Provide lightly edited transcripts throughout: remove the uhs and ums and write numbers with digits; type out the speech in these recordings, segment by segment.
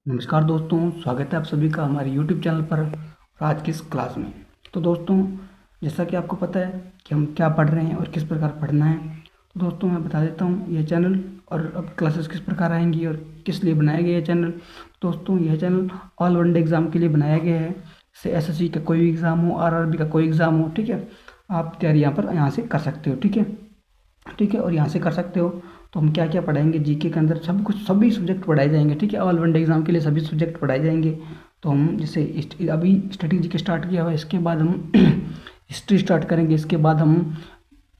नमस्कार दोस्तों, स्वागत है आप सभी का हमारे YouTube चैनल पर आज की इस क्लास में। तो दोस्तों, जैसा कि आपको पता है कि हम क्या पढ़ रहे हैं और किस प्रकार पढ़ना है, तो दोस्तों मैं बता देता हूँ ये चैनल और अब क्लासेस किस प्रकार आएंगी और किस लिए बनाया गया है चैनल। दोस्तों, यह चैनल ऑल वनडे एग्ज़ाम के लिए बनाया गया है। जैसे SSC का कोई भी एग्ज़ाम हो, RRB का कोई एग्ज़ाम हो, ठीक है, आप तैयारी यहाँ से कर सकते हो। ठीक है, और यहाँ से कर सकते हो। तो हम क्या क्या पढ़ाएंगे, जीके के अंदर सब कुछ, सभी सब्जेक्ट पढ़ाए जाएंगे। ठीक है, ऑल वनडे एग्जाम के लिए सभी सब्जेक्ट पढ़ाए जाएंगे। तो हम जैसे अभी स्ट्रेटेजी स्टार्ट किया हुआ है, इसके बाद हम हिस्ट्री स्टार्ट करेंगे, इसके बाद हम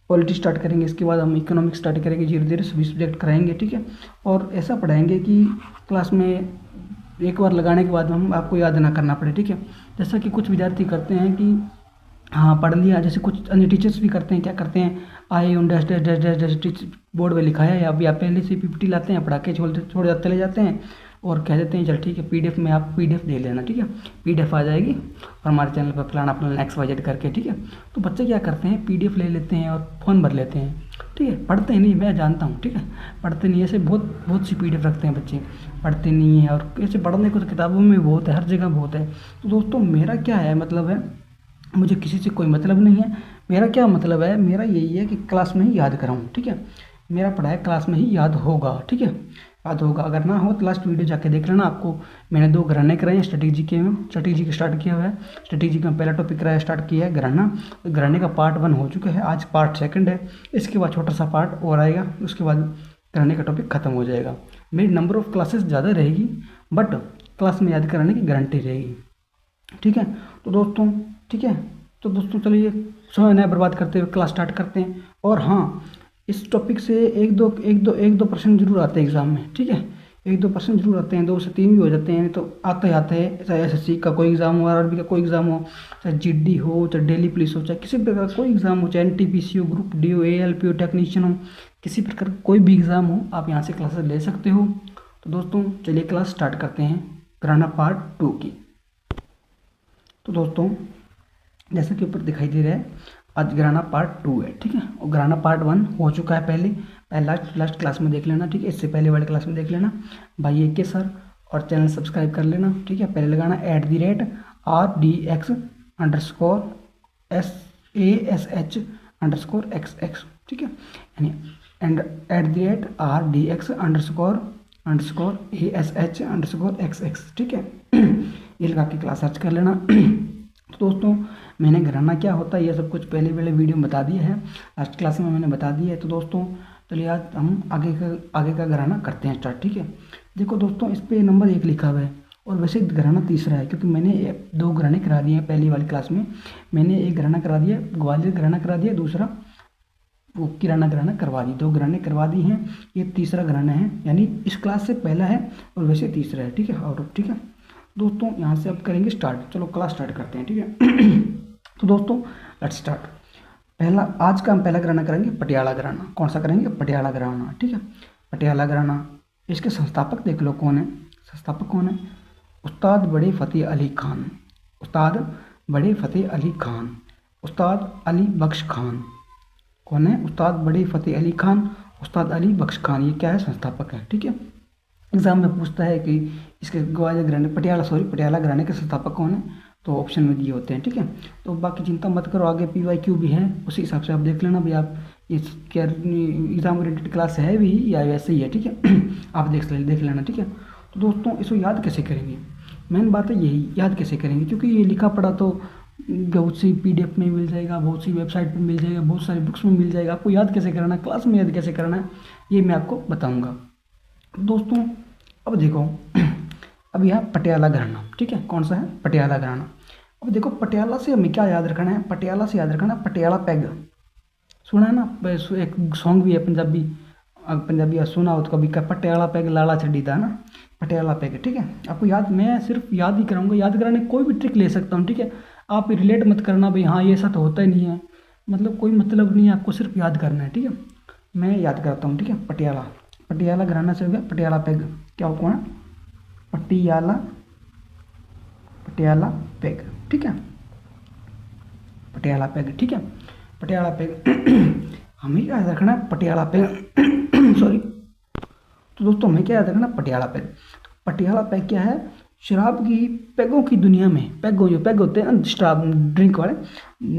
पॉलिटी स्टार्ट करेंगे, इसके बाद हम इकोनॉमिक्स स्टार्ट करेंगे। धीरे धीरे सभी सब्जेक्ट कराएंगे। ठीक है, और ऐसा पढ़ाएंगे कि क्लास में एक बार लगाने के बाद हम आपको याद ना करना पड़े। ठीक है, जैसा कि कुछ विद्यार्थी करते हैं कि हाँ पढ़ लिया, जैसे कुछ अन्य टीचर्स भी करते हैं, क्या करते हैं, आए उन dash dash dash dash dash teach board में लिखा है, या पहले से PPT लाते हैं, पढ़ा के छोड़ जाते चले जाते हैं और कह देते हैं चल ठीक है PDF में आप PDF दे लेना। ठीक है, PDF आ जाएगी और हमारे चैनल पर फलाना फलाना XYZ करके। ठीक है, तो बच्चे क्या करते हैं, PDF ले लेते हैं और फ़ोन भर लेते हैं। ठीक है, पढ़ते नहीं, मैं जानता हूँ। ठीक है, पढ़ते नहीं, ऐसे बहुत बहुत सी PDF रखते हैं बच्चे, पढ़ते नहीं है। और ऐसे पढ़ने को तो किताबों में बहुत है, हर जगह बहुत है। तो दोस्तों मेरा क्या है मतलब है, मुझे किसी से कोई मतलब नहीं है। मेरा क्या मतलब है, मेरा यही है कि क्लास में ही याद कराऊँ। ठीक है, मेरा पढ़ाया क्लास में ही याद होगा। ठीक है, याद होगा। अगर ना हो तो लास्ट वीडियो जाके देख लेना। आपको मैंने 2 घराने कराए हैं स्ट्रेटेजी के स्टार्ट किया हुआ है। स्ट्रेटेजी का पहला टॉपिक कराया स्टार्ट किया है घराना। घराने का पार्ट 1 हो चुका है, आज पार्ट 2 है। इसके बाद छोटा सा पार्ट और आएगा, उसके बाद घराने का टॉपिक खत्म हो जाएगा। मेरी नंबर ऑफ क्लासेस ज़्यादा रहेगी, बट क्लास में याद कराने की गारंटी रहेगी। ठीक है, तो दोस्तों, ठीक है, तो दोस्तों चलिए समय न बर्बाद करते हुए क्लास स्टार्ट करते हैं। और हाँ, इस टॉपिक से एक दो% जरूर आते हैं एग्ज़ाम में। ठीक है, 1-2% जरूर आते हैं, 2 से 3 भी हो जाते हैं, तो आते ही आते हैं। चाहे SSC का कोई एग्ज़ाम हो, RRB का कोई एग्ज़ाम हो, चाहे GD हो, चाहे दिल्ली पुलिस हो, चाहे किसी प्रकार का कोई एग्ज़ाम हो, चाहे NTPC हो, ग्रुप D हो, ALP हो, टेक्नीशियन हो, किसी प्रकार का कोई भी एग्ज़ाम हो, आप यहाँ से क्लासेस ले सकते हो। तो दोस्तों चलिए क्लास स्टार्ट करते हैं घराना पार्ट 2 की। तो दोस्तों जैसा कि ऊपर दिखाई दे रहा है, आज घराना पार्ट 2 है। ठीक है, और घराना पार्ट 1 हो चुका है पहले लास्ट क्लास में देख लेना। ठीक है, इससे पहले वाले क्लास में देख लेना भाई AK सर, और चैनल सब्सक्राइब कर लेना। ठीक है, पहले लगाना @RDX_SASH_XX। ठीक है, यानी @RDX_ASH_XX। ठीक है, ये लगा के क्लास सर्च कर लेना। तो दोस्तों मैंने घराना क्या होता है ये सब कुछ पहले वीडियो में बता दिया है, लास्ट क्लास में मैंने बता दिया है। तो दोस्तों चलिए आज हम आगे का घराना करते हैं स्टार्ट। ठीक है, देखो दोस्तों, इस पे नंबर 1 लिखा हुआ है और वैसे घराना तीसरा है, क्योंकि मैंने 2 घराने करा दिए हैं। पहली वाली क्लास में मैंने एक घराना करा दिया, ग्वालियर घराना करा दिया, दूसरा वो किराना घराना करवा दी। 2 घराने करवा दी हैं, ये तीसरा घराना है, यानी इस क्लास से पहला है और वैसे तीसरा है। ठीक है, और ठीक है दोस्तों, यहाँ से अब करेंगे स्टार्ट। चलो क्लास स्टार्ट करते हैं। ठीक है तो दोस्तों लेट्स स्टार्ट। आज का हम पहला घराना करेंगे पटियाला घराना। कौन सा करेंगे? पटियाला घराना। ठीक है, पटियाला घराना। इसके संस्थापक देख लो कौन है, संस्थापक कौन है? उस्ताद बड़े फ़तेह अली खान। उस्ताद बड़े फ़तेह अली खान, उस्ताद अली बख्श खान। कौन है? उस्ताद बड़े फ़तेह अली खान, उस्ताद अली बख्श खान। ये क्या है? संस्थापक है। ठीक है, एग्जाम में पूछता है कि इसके ग्वालियर घराने पटियाला घराने के संस्थापक कौन है, तो ऑप्शन में दिए होते हैं। ठीक है, तो बाकी चिंता मत करो, आगे PYQ भी है, उसी हिसाब से आप देख लेना भाई। आप इस क्या एग्जाम ओरिएंटेड क्लास है भी या वैसे ही है। ठीक है आप देख लेना। ठीक है, तो दोस्तों इसको याद कैसे करेंगे, मेन बात है यही, याद कैसे करेंगे, क्योंकि ये लिखा पढ़ा तो बहुत सी PDF में मिल जाएगा, बहुत सी वेबसाइट पर मिल जाएगा, बहुत सारी बुक्स में मिल जाएगा। आपको याद कैसे करना है, क्लास में याद कैसे करना है, ये मैं आपको बताऊँगा। दोस्तों अब देखो, अब यहाँ पटियाला घराना। ठीक है, कौन सा है? पटियाला घराना। अब देखो पटियाला से हमें क्या याद रखना है, पटियाला से याद रखना पटियाला पैग। सुना है ना, एक सॉन्ग भी है पंजाबी सुना हो तो कभी का, पटियाला पैग लाला छड़ी था ना, पटियाला पैग। ठीक है, आपको याद, मैं सिर्फ याद ही कराऊंगा, याद कराने कोई भी ट्रिक ले सकता हूँ। ठीक है, आप रिलेट मत करना भाई, हाँ ये ऐसा तो होता ही नहीं है, मतलब कोई मतलब नहीं है, आपको सिर्फ याद करना है। ठीक है, मैं याद करता हूँ। ठीक है, पटियाला घराना से हो गया पटियाला पैग। क्या हो, कौन है? पटियाला पैग। ठीक है, पटियाला पैग। ठीक है, पटियाला पैग हमें क्या याद रखना है? Patiala peg sorry. तो दोस्तों हमें क्या याद रखना? पटियाला पैग। पटियाला पैग क्या है? शराब की पैगों की दुनिया में, पैगों जो पैग होते हैं ना शराब ड्रिंक वाले,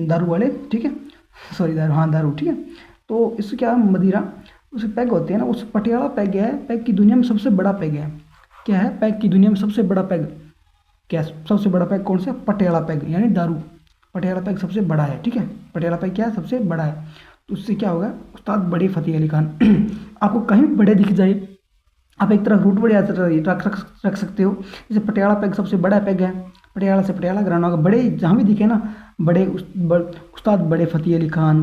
दारू वाले, ठीक है, सॉरी दारू, हाँ दारू, ठीक है। तो इससे क्या है, मदिरा, उसे पैग होते हैं ना, उस पटियाला पैग है, पैग की दुनिया में सबसे बड़ा पैग है। क्या है? पैग की दुनिया में सबसे बड़ा पैग क्या? सबसे बड़ा पैग कौन सा? पटियाला पैग, यानी दारू। पटियाला पैग सबसे बड़ा है, ठीक है। पटियाला पैग क्या है? सबसे बड़ा है। तो उससे क्या होगा? उस्ताद बड़े फ़तेह अली खान आपको कहीं भी बड़े दिख जाए, आप एक तरह रूट बड़े रख सकते हो। जैसे पटियाला पैग सबसे बड़ा पैग है, पटियाला से पटियाला घराना होगा। बड़े जहाँ भी दिखे ना, बड़े उस्ताद बड़े फ़तेह अली खान,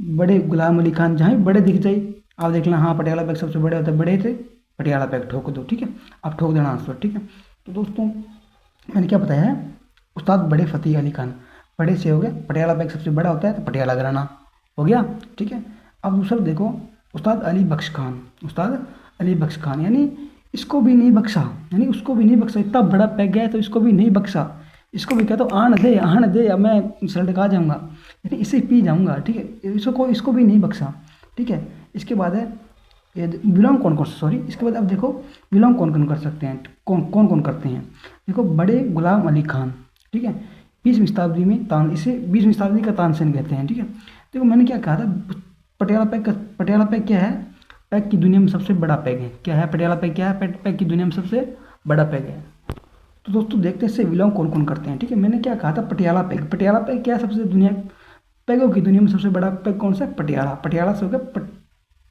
बड़े गुलाम अली खान, जहाँ भी बड़े दिख जाए आप देख लें, हाँ पटियाला पैग सबसे बड़े होते हैं, बड़े थे, पटियाला पैग ठोक दो, ठीक है। आप ठोक देना आंसर, ठीक है। तो दोस्तों मैंने क्या बताया है? उस्ताद बड़े फ़तेह अली खान, बड़े से हो गए, पटियाला पैग सबसे बड़ा होता है तो पटियाला घराना हो गया, ठीक है। अब दूसरा देखो, उस्ताद अली बख्श खान, उस्ताद अली बख्श खान, यानी इसको भी नहीं बख्शा, यानी उसको भी नहीं बख्शा, इतना बड़ा पैग गया तो इसको भी नहीं बख्शा, इसको भी कहता आन दे, अब मैं सड़का जाऊँगा, यानी इसे पी जाऊँगा, ठीक है। इसको भी नहीं बख्शा, ठीक है। इसके बाद है ये बिलोंग कौन कौन, सॉरी, इसके बाद अब देखो बिलोंग कौन कौन कर सकते हैं, कौन कौन करते हैं। देखो बड़े गुलाम अली खान, ठीक है, 20वीं शताब्दी में इसे 20वीं शताब्दी का तानसेन कहते हैं, ठीक है। देखो मैंने क्या कहा था, पटियाला पैग क्या है? पैग की दुनिया में सबसे बड़ा पैग है। क्या है पटियाला पैग? क्या है? पैग की दुनिया में सबसे बड़ा पैग है। तो दोस्तों देखते हैं इससे बिलोंग कौन कौन करते हैं, ठीक है। मैंने क्या कहा था? पटियाला पैग क्या है? सबसे पैगों की दुनिया में सबसे बड़ा पैग कौन सा है? पटियाला से हो गया,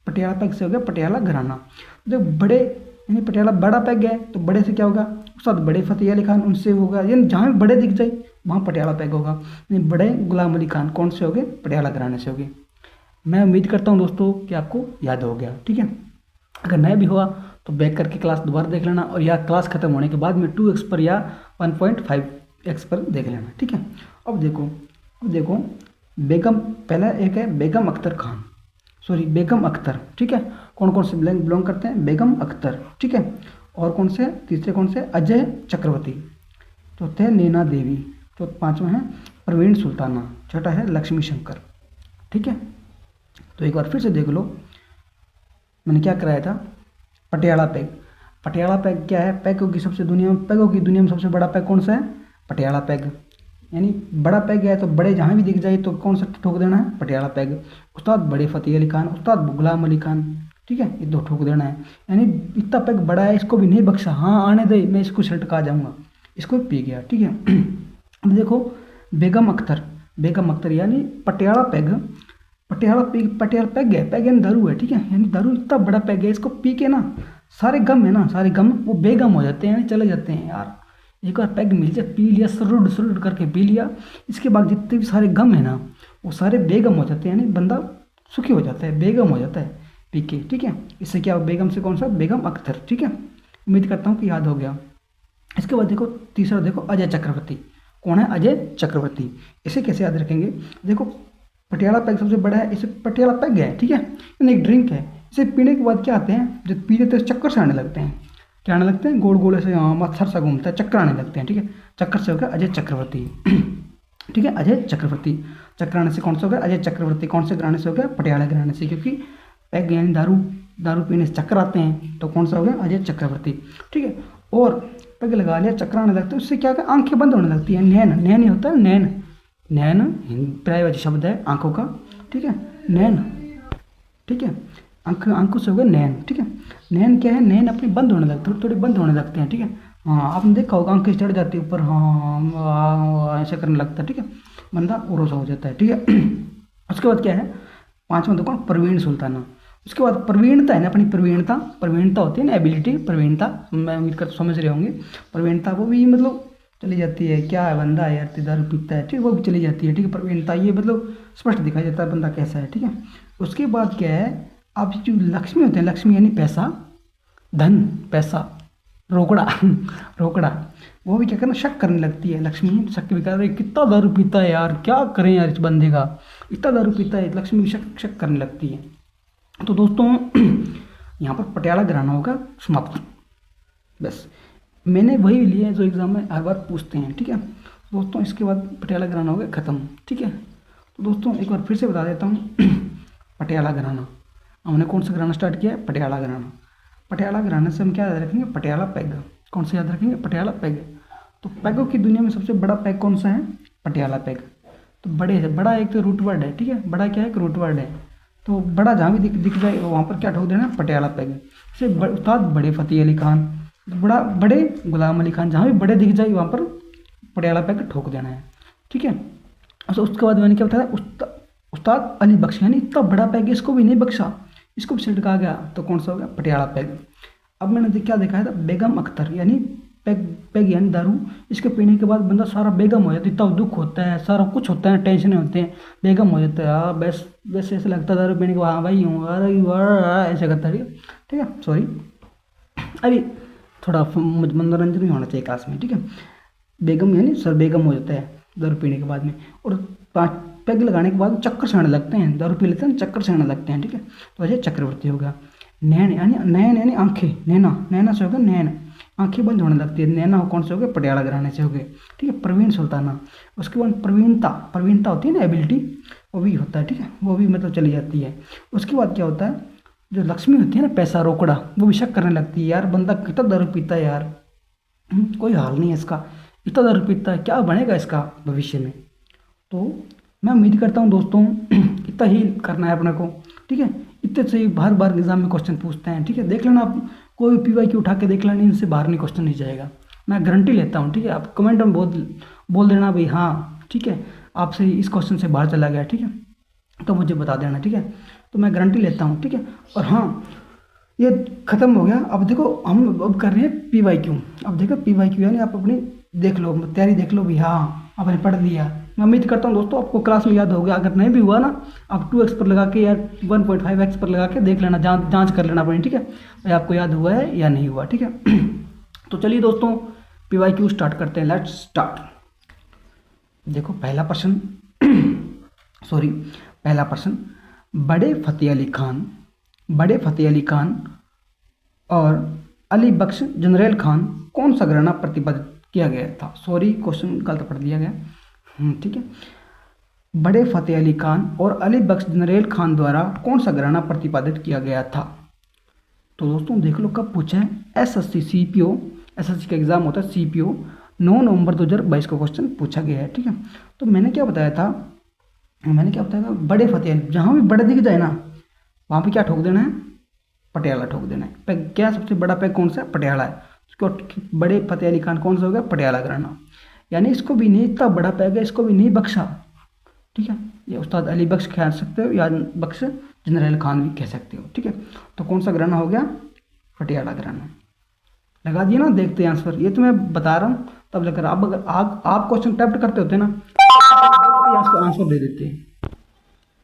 पटियाला पैग से हो गया पटियाला घराना। जो बड़े, यानी पटियाला बड़ा पैग है तो बड़े से क्या होगा? उस्ताद बड़े फ़तेह अली खान, उनसे होगा, यानी जहाँ भी बड़े दिख जाए वहाँ पटियाला पैग होगा। यानी बड़े गुलाम अली खान कौन से हो गए? पटियाला घराने से हो गए। मैं उम्मीद करता हूँ दोस्तों कि आपको याद हो गया, ठीक है। अगर नहीं भी हुआ तो बैक करके क्लास दोबारा देख लेना, और या क्लास खत्म होने के बाद में 2x पर या 1.5x पर देख लेना, ठीक है। अब देखो बेगम, पहला एक है बेगम अख्तर खान, सॉरी बेगम अख्तर, ठीक है। कौन कौन से बिलोंग करते हैं? बेगम अख्तर, ठीक है। और कौन से? तीसरे कौन से? अजय चक्रवर्ती। चौथे नैना देवी। पाँचवा है परवीन सुल्ताना। छठा है लक्ष्मी शंकर, ठीक है। तो एक बार फिर से देख लो, मैंने क्या कराया था? पटियाला पैग क्या है? पैगों की दुनिया में सबसे बड़ा पैग कौन सा है? पटियाला पैग, यानी बड़ा पैग है तो बड़े जहाँ भी दिख जाए तो कौन सा ठोक देना है? पटियाला पैग। उस्ताद बड़े फ़तेह अली खान, उस्ताद गुलाम अली खान, ठीक है, ये दो ठोक देना है। यानी इतना पैग बड़ा है, इसको भी नहीं बख्शा, हाँ आने दे, मैं इसको छटका जाऊँगा, इसको पी गया, ठीक है। अब देखो बेगम अख्तर यानी पटियाला पैग है, पैग यानी दारू है, ठीक है। यानी दारू इतना बड़ा पैग है, इसको पी के ना सारे गम वो बेगम हो जाते हैं, यानी चले जाते हैं यार। एक बार पैग मिल जाए, पी लिया, सरुड करके पी लिया, इसके बाद जितने भी सारे गम है ना वो सारे बेगम हो जाते हैं, यानी बंदा सुखी हो जाता है, बेगम हो जाता है पी के, ठीक है। इससे क्या, बेगम से कौन सा? बेगम अख्तर, ठीक है। उम्मीद करता हूँ कि याद हो गया। इसके बाद देखो तीसरा, देखो अजय चक्रवर्ती। कौन है? अजय चक्रवर्ती। इसे कैसे याद रखेंगे? देखो पटियाला पैग सबसे बड़ा है, इसे पटियाला पैग है, ठीक है, यानी एक ड्रिंक है। इसे पीने के बाद क्या आते हैं? जब पीते तो चक्कर से आने लगते हैं, क्या आने लगते हैं? गोल गोल ऐसे मत्सर सा घूमता है, चक्कर आने लगते हैं, ठीक है। चक्कर से हो गया अजय चक्रवर्ती ठीक है, अजय चक्रवर्ती। चक्कर आने से कौन सा हो गया? अजय चक्रवर्ती। कौन से घराने से हो गया? पटियाला घराने से, क्योंकि पैग यानी दारू पीने से चक्कर आते हैं, तो कौन सा हो गया? अजय चक्रवर्ती, ठीक है। और पैग लगा लिया, चक्कर आने लगते हैं, उससे क्या होगा? आंखें बंद होने लगती है, नैन ही होता है, नैन पर्यायवाची शब्द है आंखों का, ठीक है, नैन, ठीक है। आंखों से हो गया नैन, ठीक है। नैन क्या है? नैन अपने बंद होने लगते, थोड़े बंद होने लगते हैं, ठीक है। हाँ आपने देखा होगा, आंखें चढ़ जाती है ऊपर, हाँ ऐसा करने लगता है, ठीक है, बंदा उरोसा हो जाता है, ठीक है। उसके बाद क्या है? पांचवा देखो परवीन सुल्ताना। उसके बाद प्रवीणता है ना, अपनी प्रवीणता होती है ना, एबिलिटी, प्रवीणता, मैं उम्मीद कर समझ रहे होंगे। प्रवीणता वो भी मतलब चली जाती है, क्या है बंदा है यार दारू पीता है, ठीक है, वो भी चली जाती है, ठीक है। प्रवीणता ये मतलब स्पष्ट दिखाई देता है बंदा कैसा है, ठीक है। उसके बाद क्या है? अब जो लक्ष्मी होते हैं, लक्ष्मी यानी पैसा, धन, पैसा, रोकड़ा, वो भी क्या करना? शक करने लगती है लक्ष्मी, शक भी कर रही, कितना दारू पीता है यार, क्या करें यार इस बंदे का, इतना दारू पीता है, लक्ष्मी शक करने लगती है। तो दोस्तों यहाँ पर पटियाला घराना होगा समाप्त, बस मैंने वही लिए जो एग्जाम में हर बार पूछते हैं, ठीक है दोस्तों। इसके बाद पटियाला घराना हो गया ख़त्म, ठीक है। तो दोस्तों एक बार फिर से बता देता हूँ पटियाला घराना, हमने कौन सा घराना स्टार्ट किया है? पटियाला घराना। पटियाला घराने से हम क्या याद रखेंगे? पटियाला पैग, कौन सा याद रखेंगे? पटियाला पैग। तो पैगों की दुनिया में सबसे बड़ा पैग कौन सा है? पटियाला पैग। तो बड़े से बड़ा एक तो रूट वर्ड है, ठीक है, बड़ा क्या है? एक रूट वर्ड है। तो बड़ा जहाँ भी दिख जाए वहाँ पर क्या ठोक देना? पटियाला पैग। जैसे उस्ताद बड़े फ़तेह अली खान, बड़ा बड़े गुलाम अली खान, जहाँ भी बड़े दिख जाए वहाँ पर पटियाला पैग ठोक देना है, ठीक है। अच्छा, उसके बाद मैंने क्या बताया? उस्ताद अली बख्श, यानी इतना बड़ा पैग इसको भी नहीं बख्शा, इसको भी छिड़का गया, तो कौन सा हो गया? पटियाला पैग। अब मैंने क्या देखा था? बेगम अख्तर, यानी पैग, पैग यानी दारू, इसके पीने के बाद बंदा सारा बेगम हो जाता है, इतना दुख होता है, सारा कुछ होता है, टेंशन होते हैं, बेगम हो जाता है। हाँ बस वैसे ऐसा लगता है दारू पीने के बाद, हाँ भाई हूँ, अरे वाह ऐसा करता है, ठीक है, सॉरी, अरे थोड़ा मनोरंजन भी होना चाहिए क्लास में, ठीक है। बेगम यानी सर बेगम हो जाता है दारू पीने के बाद में, और 5 पैग लगाने के बाद चक्कर से आने लगते हैं, दारू पी लेते हैं चक्कर से आने लगते हैं, ठीक है। तो वैसे चक्रवर्ती हो गया। नैन यानी आंखें, नैना से हो गया नैन, आंखें बंद होने लगती है, नैना कौन से हो गए? पटियाला घराने से हो गए, ठीक है। प्रवीण सुल्ताना, उसके बाद प्रवीणता होती है ना, एबिलिटी, वो भी होता है, ठीक है, वो भी मतलब चली जाती है। उसके बाद क्या होता है? जो लक्ष्मी होती है ना, पैसा रोकड़ा, वो भी शक करने लगती है, यार बंदा कितना दारू पीता है यार, कोई हाल नहीं है इसका, इतना दारू पीता है, क्या बनेगा इसका भविष्य में। तो मैं उम्मीद करता हूँ दोस्तों इतना ही करना है अपने को, ठीक है। इतने से बार बार एग्जाम में क्वेश्चन पूछते हैं, ठीक है, देख लेना आप, कोई PYQ उठा के देख लेना, इनसे बाहर नहीं क्वेश्चन नहीं जाएगा, मैं गारंटी लेता हूँ, ठीक है। आप कमेंट में बोल देना भाई हाँ ठीक है, आपसे इस क्वेश्चन से बाहर चला गया, ठीक है, तो मुझे बता देना, ठीक है, तो मैं गारंटी लेता हूँ, ठीक है। और हाँ, ये खत्म हो गया। अब देखो हम अब कर रहे हैं PYQ। अब देखो PYQ यानी आप अपनी देख लो, तैयारी देख लो भी, हाँ आपने पढ़ लिया। मैं उम्मीद करता हूँ दोस्तों आपको क्लास में याद हो गया, अगर नहीं भी हुआ ना, आप 2x पर लगा के या 1.5x पर लगा के देख लेना, जांच कर लेना अपनी, ठीक है, भाई आपको याद हुआ है या नहीं हुआ, ठीक है। तो चलिए दोस्तों PYQ स्टार्ट करते हैं, लेट्स स्टार्ट। देखो पहला प्रश्न पहला प्रश्न, बड़े फ़तेह अली खान और अली बख्श जनरल खान कौन सा घराना प्रतिबद्ध किया गया था? सॉरी क्वेश्चन गलत पढ़ दिया गया, ठीक है। बड़े फ़तेह अली खान और अली बख्श जनरल खान द्वारा कौन सा घराना प्रतिपादित किया गया था? तो दोस्तों देख लो कब पूछा है, SSC का एग्जाम होता है CPO, 9 नवंबर 2022 को क्वेश्चन पूछा गया है, ठीक है। तो मैंने क्या बताया था? बड़े फ़तेह अली, जहाँ भी बड़े दिख जाए ना वहाँ पे क्या ठोक देना है? पटियाला ठोक देना है। पैग क्या सबसे बड़ा पैग कौन सा है? पटियाला है। उसको बड़े फ़तेह अली खान कौन सा हो गया? पटियाला घराना, यानी इसको भी नहीं, इतना बड़ा पैग है, इसको भी नहीं बख्शा, ठीक है। ये उस्ताद अली बख्श कह सकते हो या बख्श जनरल खान भी कह सकते हो, ठीक है। तो कौन सा घराना हो गया? पटियाला घराना। लगा दिया ना, देखते हैं आंसर, ये तो मैं बता रहा हूँ तब लेकर आप, अगर आप क्वेश्चन टाइप करते होते ना आंसर दे देते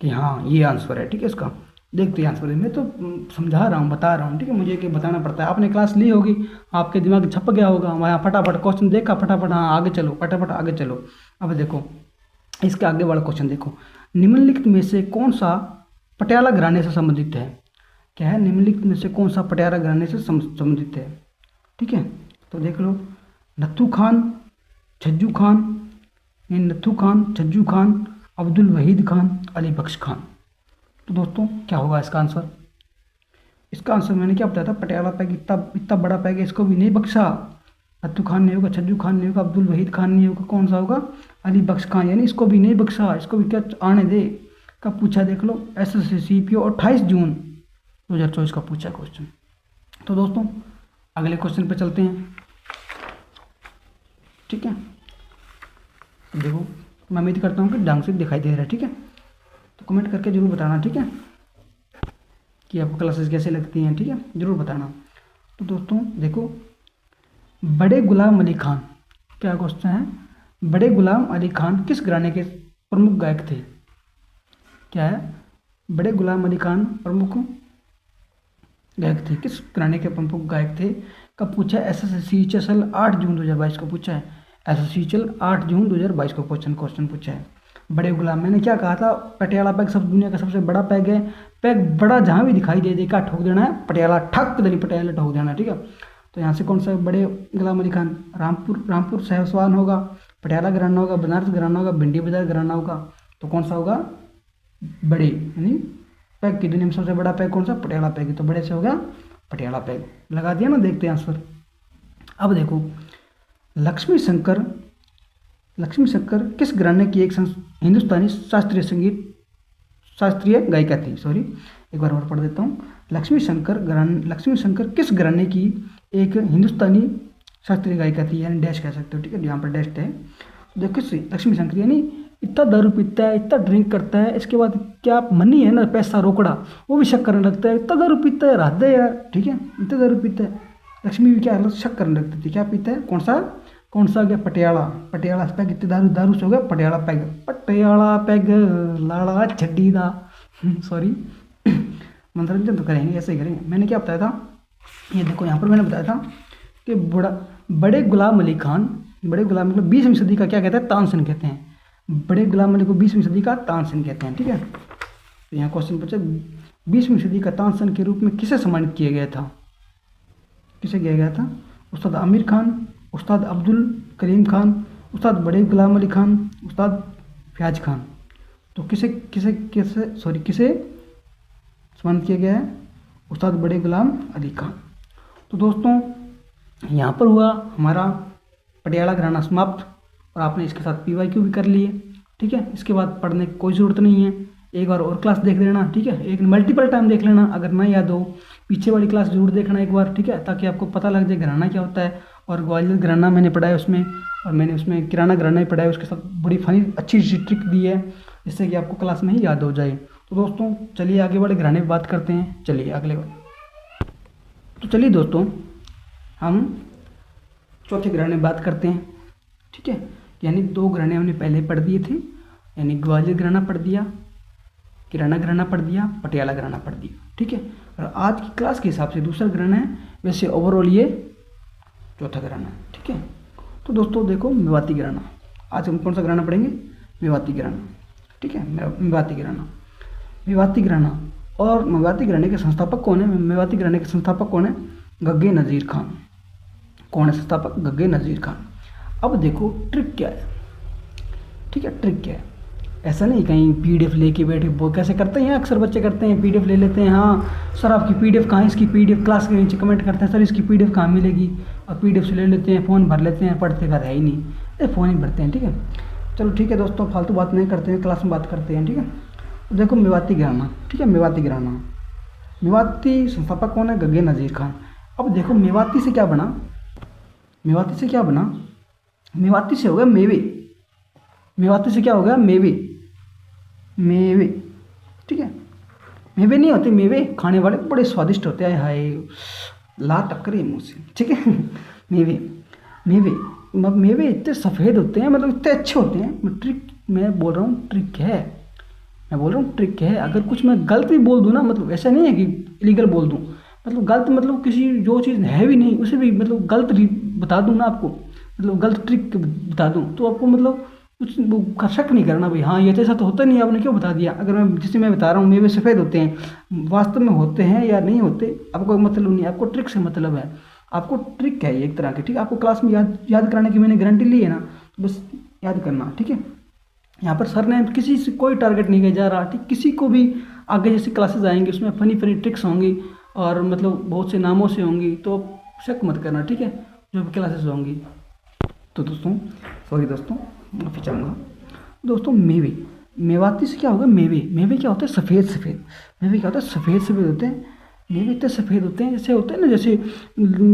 कि हाँ ये आंसर है, ठीक है। इसका देखते हैं आंसर, मैं तो समझा रहा हूँ, बता रहा हूँ, ठीक है, मुझे कि बताना पड़ता है। आपने क्लास ली होगी, आपके दिमाग छप गया होगा, वहाँ फटाफट क्वेश्चन देखा, फटाफट हाँ आगे चलो, फटाफट आगे चलो। अब देखो इसके आगे वाला क्वेश्चन देखो, निम्नलिखित में से कौन सा पटियाला घराने से संबंधित है? क्या है? निम्नलिखित में से कौन सा पटियाला घराने से संबंधित है, ठीक है। तो देख लो, नत्थू खान, छज्जू खान, अब्दुल वहीद खान, अली बख्श खान। तो दोस्तों क्या होगा इसका आंसर? इसका आंसर मैंने क्या बताया था? पटियाला पैग, इतना बड़ा पैग है, इसको भी नहीं बख्शा। नत्थू खान नहीं होगा, छज्जू खान नहीं होगा, अब्दुल वहीद खान नहीं होगा, कौन सा होगा? अली बख्श खान, यानी इसको भी नहीं बख्शा, इसको भी क्या आने दे। कब पूछा देख लो, SSC CPO 28 जून 2024 का पूछा क्वेश्चन। तो दोस्तों अगले क्वेश्चन पे चलते हैं, ठीक है। देखो मैं उम्मीद करता हूँ कि ढंग से दिखाई दे रहा है, ठीक है। तो कमेंट करके जरूर बताना, ठीक है, कि आपको क्लासेस कैसे लगती हैं, ठीक है, जरूर बताना। तो दोस्तों देखो, बड़े गुलाम अली खान, क्या क्वेश्चन है? बड़े गुलाम अली खान किस घराने के प्रमुख गायक थे? क्या है? बड़े गुलाम अली खान प्रमुख गायक थे, किस घराने के प्रमुख गायक थे? कब पूछा है? SSC चल 8 जून 2022 को पूछा है, SSC चल 8 जून 2022 को क्वेश्चन पूछा है। बड़े गुलाम, मैंने क्या कहा था? पटियाला पैग सब दुनिया का सबसे बड़ा पैग है, पैग बड़ा जहाँ भी दिखाई दे क्या ठोक देना है? पटियाला, ठक दली पटियाला ठोक देना, ठीक है। तो यहाँ से कौन सा बड़े गुलाम अली खान? रामपुर सहसवान होगा, पटियाला घराना होगा, बनारस घराना होगा, भिंडी बाजार घराना होगा। तो कौन सा होगा? बड़े, यानी पैग की दुनिया में सबसे बड़ा पैग कौन सा? पटियाला पैग। तो बड़े से होगा पटियाला पैग। लगा दिया ना, देखते हैं आंसर। अब देखो, लक्ष्मी शंकर किस घराने की एक हिंदुस्तानी शास्त्रीय गायिका थी? सॉरी, एक बार और पढ़ देता हूँ। लक्ष्मी शंकर किस घराने की एक हिंदुस्तानी शास्त्रीय गायिका थी, यानी डैश कह सकते हो, ठीक है, यहाँ पर डैश है। देखो, लक्ष्मी शंकर यानी इतना दारू पीता है, इतना ड्रिंक करता है, इसके बाद क्या मनी है ना, पैसा रोकड़ा, वो भी शक करने लगता है। इतना दारू पीता है, रात है यार, ठीक है, इतना दारू पीता है। लक्ष्मी भी क्या शक करने लगती थी, क्या पीता है, कौन सा गया, पटियाला पैग, इतने दारू से हो गया पटियाला पैग लाड़ा छड्डी दा। सॉरी, मनोरंजन तो करेंगे, ऐसे ही करेंगे। मैंने क्या बताया था, ये देखो यहाँ पर मैंने बताया था कि बड़े गुलाम अली खान, बड़े गुलाम मतलब 20वीं सदी का क्या कहते हैं, तानसेन कहते हैं। बड़े गुलाम अली को 20वीं सदी का तानसेन कहते हैं, ठीक है। तो यहाँ क्वेश्चन पूछा, 20वीं सदी का तानसेन के रूप में किसे सम्मानित किया गया था? किसे किया गया था? उस्ताद आमिर खान, उस्ताद अब्दुल करीम खान, उस्ताद बड़े गुलाम अली खान, उस्ताद फयाज खान। तो किसे सम्मानित किया गया है? उस्ताद बड़े गुलाम अली खान। तो दोस्तों, यहाँ पर हुआ हमारा पटियाला घराना समाप्त, और आपने इसके साथ PYQ भी कर लिए, ठीक है। इसके बाद पढ़ने की कोई ज़रूरत नहीं है, एक बार और क्लास देख लेना, ठीक है, एक मल्टीपल टाइम देख लेना, अगर ना याद हो पीछे वाली क्लास जरूर देखना एक बार, ठीक है, ताकि आपको पता लग जाए घराना क्या होता है। और ग्वालियर घराना मैंने पढ़ा है उसमें, और मैंने उसमें किराना घराना भी पढ़ा है, उसके साथ बड़ी फनी अच्छी ट्रिक दी है, जिससे कि आपको क्लास में ही याद हो जाए। तो दोस्तों चलिए आगे बढ़े, घराने की बात करते हैं। चलिए अगले बार, तो चलिए दोस्तों हम चौथे घराने की बात करते हैं, ठीक है। यानी 2 घराने हमने पहले पढ़ दिए थे, यानी ग्वालियर घराना पढ़ दिया, किराना घराना पढ़ दिया, पटियाला घराना पढ़ दिया, ठीक है। और आज की क्लास के हिसाब से दूसरा घराना है, वैसे ओवरऑल ये चौथा घराना है, ठीक है। तो दोस्तों देखो, मेवाती घराना, आज हम कौन सा घराना पढ़ेंगे? मेवाती घराना, ठीक है, मेवाती घराना। और मेवाती घराने के संस्थापक कौन है? मेवाती घराने के संस्थापक कौन है? गग्गे नज़ीर खान। कौन है संस्थापक? गग्गे नज़ीर खान। अब देखो ट्रिक क्या है, ठीक है, ट्रिक क्या है, ऐसा नहीं कहीं PDF लेके बैठे, वो कैसे करते हैं अक्सर बच्चे करते हैं, PDF ले लेते हैं, हाँ सर आपकी PDF कहाँ है, इसकी PDF क्लास के नीचे कमेंट करते हैं, सर इसकी PDF कहाँ मिलेगी, और PDF से ले लेते हैं, फ़ोन भर लेते हैं, पढ़ते का है ही नहीं, अरे फ़ोन ही भरते हैं, ठीक है। चलो ठीक है दोस्तों, फालतू बात नहीं करते हैं, क्लास में बात करते हैं, ठीक है। तो देखो मेवाती घराना, ठीक है, मेवाती संस्थापक कौन है? गग्गे नज़ीर खान। अब देखो मेवाती से क्या बना? मेवाती से हो गया मेवे। मेवाती से क्या हो गया? मेवे, ठीक है। मेवे नहीं होते, मेवे खाने वाले बड़े स्वादिष्ट होते हैं, हाय ला टक्करे मुँह से, ठीक है। मेवे इतने सफ़ेद होते हैं, मतलब इतने अच्छे होते हैं। मैं बोल रहा हूँ ट्रिक है। अगर कुछ मैं गलत भी बोल दूँ ना, मतलब ऐसा नहीं है कि इलीगल बोल दूँ, मतलब गलत, मतलब किसी जो चीज़ है भी नहीं उसे भी मतलब गलत बता दूँ ना आपको, मतलब गलत ट्रिक बता दूँ, तो आपको मतलब कुछ का शक नहीं करना भाई, हाँ ये तो ऐसा तो होता नहीं, आपने क्यों बता दिया। अगर मैं बता रहा हूँ मेवे सफ़ेद होते हैं, वास्तव में होते हैं या नहीं होते, आपको कोई मतलब नहीं, आपको ट्रिक से मतलब है, आपको ट्रिक है एक तरह की, ठीक है। आपको क्लास में याद कराने की मैंने गारंटी ली है ना, तो बस याद करना, ठीक है। यहाँ पर सर ने किसी से कोई टारगेट नहीं किया जा रहा, ठीक, किसी को भी आगे जैसे क्लासेस आएंगी उसमें फनी ट्रिक्स होंगी, और मतलब बहुत से नामों से होंगी, तो शक मत करना, ठीक है, जो भी क्लासेस होंगी। तो दोस्तों माफ़ी चाहूँगा दोस्तों, मेवाती से क्या होगा? मेवे क्या होते हैं? सफ़ेद। मेवे क्या होता है? सफ़ेद होते हैं। मेवे इतने सफ़ेद होते हैं, जैसे होते हैं ना,